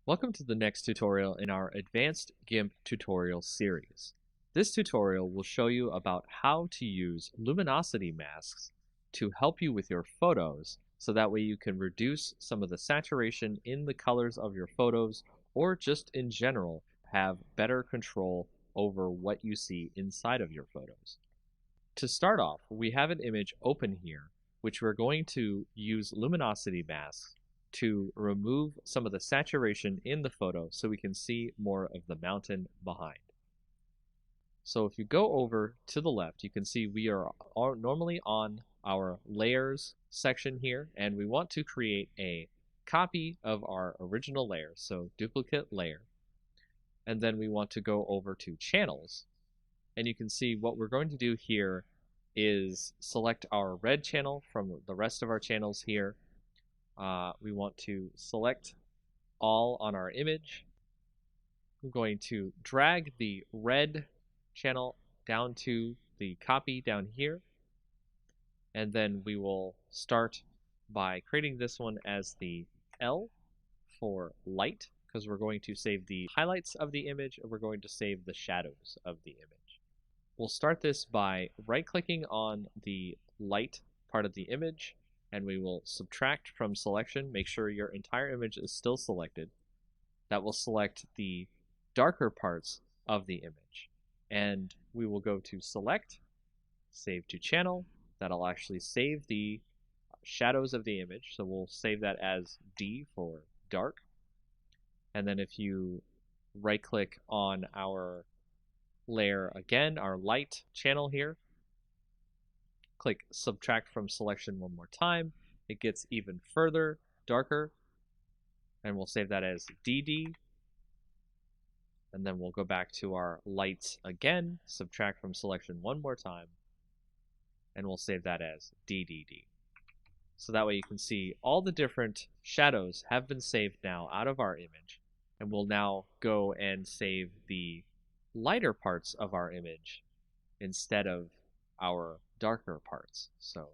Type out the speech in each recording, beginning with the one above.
Welcome to the next tutorial in our Advanced GIMP tutorial series. This tutorial will show you about how to use luminosity masks to help you with your photos so that way you can reduce some of the saturation in the colors of your photos or just in general have better control over what you see inside of your photos. To start off, we have an image open here which we're going to use luminosity masks to remove some of the saturation in the photo so we can see more of the mountain behind. So if you go over to the left, you can see we are normally on our layers section here, and we want to create a copy of our original layer, so duplicate layer. And then we want to go over to channels, and you can see what we're going to do here is select our red channel from the rest of our channels here. We want to select all on our image. I'm going to drag the red channel down to the copy down here, and then we will start by creating this one as the L for light, because we're going to save the highlights of the image and we're going to save the shadows of the image. We'll start this by right-clicking on the light part of the image, and we will subtract from selection. Make sure your entire image is still selected. That will select the darker parts of the image. And we will go to select, save to channel. That'll actually save the shadows of the image. So we'll save that as D for dark. And then if you right click on our layer again, our light channel here, click subtract from selection one more time. It gets even further darker, and we'll save that as DD. And then we'll go back to our lights again, subtract from selection one more time, and we'll save that as DDD. So that way you can see all the different shadows have been saved now out of our image, and we'll now go and save the lighter parts of our image instead of our darker parts. So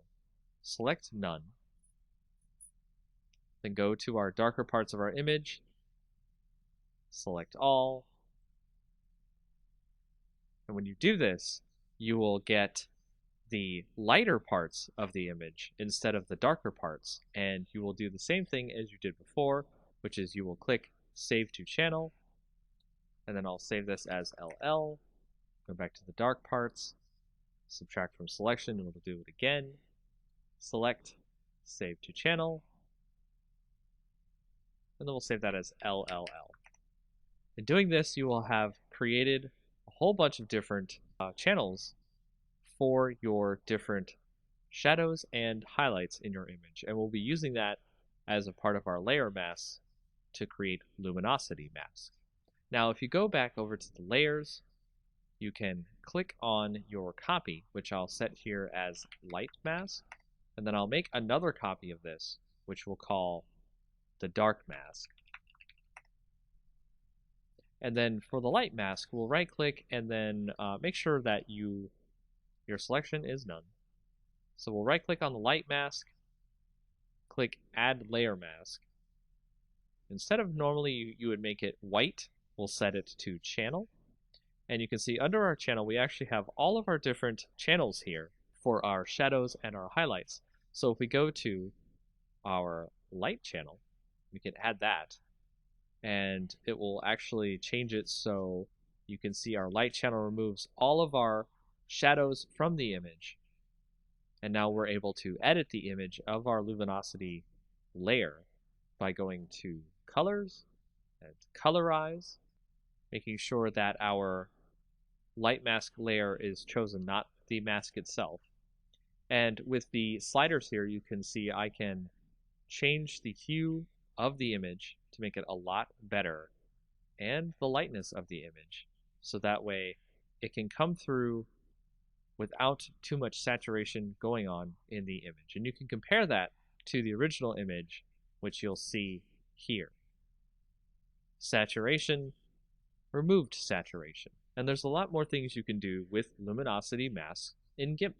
select none, then go to our darker parts of our image, select all, and when you do this, you will get the lighter parts of the image instead of the darker parts, and you will do the same thing as you did before, which is you will click save to channel, and then I'll save this as LL, go back to the dark parts, subtract from selection, and we'll do it again. Select, save to channel, and then we'll save that as LLL. In doing this, you will have created a whole bunch of different channels for your different shadows and highlights in your image, and we'll be using that as a part of our layer masks to create luminosity masks. Now, if you go back over to the layers, you can click on your copy, which I'll set here as light mask, and then I'll make another copy of this, which we'll call the dark mask. And then for the light mask, we'll right click and then make sure that your selection is none. So we'll right click on the light mask, click add layer mask. Instead of normally you would make it white, we'll set it to channel. And you can see under our channel, we actually have all of our different channels here for our shadows and our highlights. So if we go to our light channel, we can add that, and it will actually change it so you can see our light channel removes all of our shadows from the image. And now we're able to edit the image of our luminosity layer by going to colors and colorize, making sure that our light mask layer is chosen, not the mask itself. And with the sliders here, you can see I can change the hue of the image to make it a lot better, and the lightness of the image, so that way it can come through without too much saturation going on in the image. And you can compare that to the original image, which you'll see here. Saturation, removed saturation. And there's a lot more things you can do with luminosity masks in GIMP.